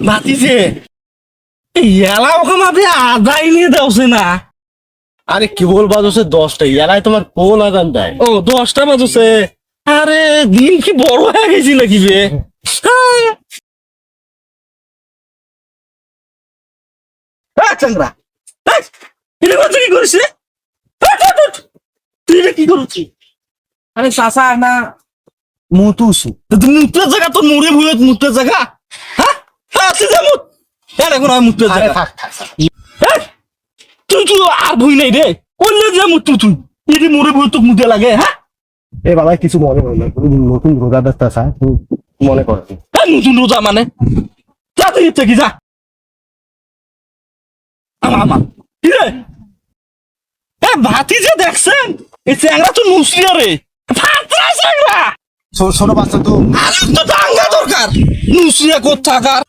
ভাতিছে এলা ওখানে আপনি আদায় নিয়ে দেওছে না। আরে কি বল বাজছে 10টা এলাই তোমার কোন আদান দেয়? ও 10টা বাজছে। আরে দিন কি বড় হয়ে গেছি নাকি বে? চাংরা কি করিস রে? তুই কি করছিস? আরে চাচা না মুতুসু তুই মুতের জায়গা তোর মুড়ে ভুয়ে মুতের জায়গা। হ্যাঁ তুই যা মুত এখন হয় মুতের আরে জায়গা। থাক থাক থাক। তুই তুই আর ভুই নাই রে করলে যা মুত তুই এটি মুড়ে ভুয়ে তোকে মুতে লাগে। হ্যাঁ এ বাবা কিছু মনে করো না, তুমি নতুন রোজা ব্যস্তা স্যার মনে করো। নতুন রোজা মানে যা তুই ইচ্ছে কি যা। আমা কি রে ভাতি যে দেখছেন এই চ্যাংরা তো নুসরিয়া রে ফাতরা চ্যাংরা। ছোট বাচ্চা তো আরে তো দাঙ্গা দরকার নুসরিয়া কোথাকার।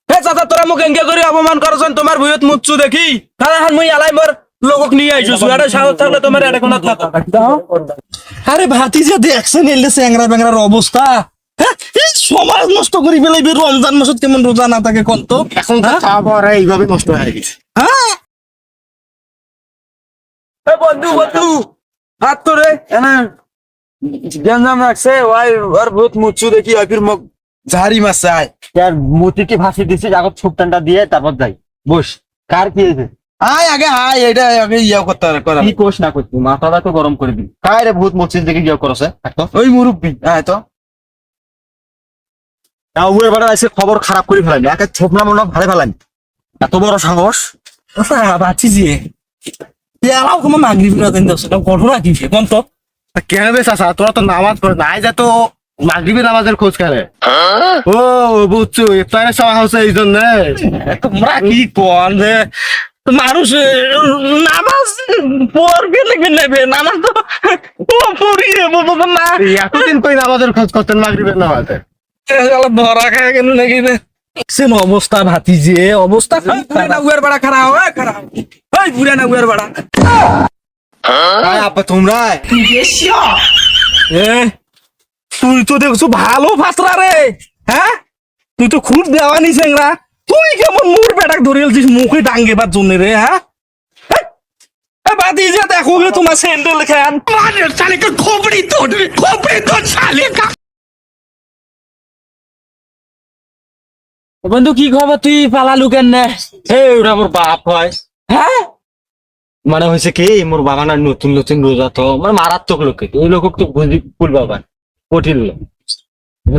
হে চাচা তোরা মোক এঙ্গে করে অপমান করছেন তোমার ভুয়ত মুচ্ছু দেখি তাহলে হান মুই আলাই মোর লোকক নিয়ে আইছো আরে সাহস থাকলে তোমার এটা কোন থাকা। আরে ভাতি যে দেখছেন এলে চ্যাংরা ব্যাংরার অবস্থা। হ্যাঁ এই সমাজ নষ্ট করি ফেলাইবে রমজান মাসত কেমন রোজা না থাকে কোন তো এখন তো খাবার এইভাবে নষ্ট হয়ে গেছে। হ্যাঁ এ বন্ধু বন্ধু হাত তোরে এনে গঞ্জাম রাখছে ওই আর ভূত মুচ্ছু দেখি ওই ফির মোক ঝাড়ি মারছে আয় यार মতিকে ফাঁসি দিছি আগত ছুপটানটা দিয়ে তারপর যাই বস। কার কি হয়েছে? আয় আগে আয় এটা আগে ইয়া করতে করা কি কোষ না করছি মাথাটা তো গরম করে দিই। কায় রে ভূত মসজিদ দেখে গিয়ে করছে একদম ওই মুরব্বি আয় তো তাও উয়ে বাড়া এসে খবর খারাপ করে ফেলানি একে ছোপনা মনে ভাড়ে ফেলানি এত বড় সাহস। ভাতি যে এলাও কোনো মাগরিব রাতেন দশটা ঘটনা কি কোন তো কেন বে চাচা তোরা তো নামাজ পড়ে নাই যা তো মাগরিবের নামাজের খোঁজ করে। ও বুঝছো ইফতারের সময় হচ্ছে এই জন্য। তোমরা কি কোন যে মানুষ নামাজ পড়বে নাকি নেবে নামাজ তো পড়িয়ে বলবো না এতদিন কই নামাজের খোঁজ করতেন মাগরিবের নামাজে? ধরা খায় কেন নাকি সেন অবস্থা ভাতি যে অবস্থা না উয়ার বাড়া খারাপ হয় খারাপ ওই বুড়া না উয়ার বাড়া আয় আপা তোমরা এ তুই তো দেখছো ভালো ফাতরা রে। হ্যাঁ তুই তো খুব দেওয়ানি চেংরা তুই কেমন মুর বেটাক ধরিয়েছিস মুখে ডাঙ্গেবার জন্য রে। হ্যাঁ বাদি যে দেখো গে তোমার স্যান্ডেল খান খোপড়ি তো সালে বন্ধু কি খবর তুই পালালু কেন হে ওরা মোর বাপ হয়। হ্যাঁ মানে হয়েছে কি মোর বাগানের নতুন নতুন রোজা তো মানে মারাত্মক লোক এই লোক তো বুঝি ফুল বাবা কঠিন লোক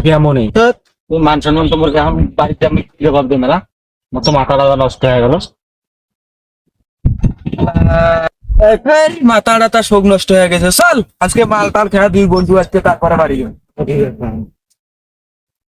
কেমনই মান সম্মান তোমার এখন বাড়িতে আমি জবাব দেব না আমার তো মাথা টাথা নষ্ট হয়ে গেল। মাথা টাথা শোক নষ্ট হয়ে গেছে চল আজকে মাল টাল খেয়া দুই বন্ধু আসছে তারপরে বাড়ি যাবে।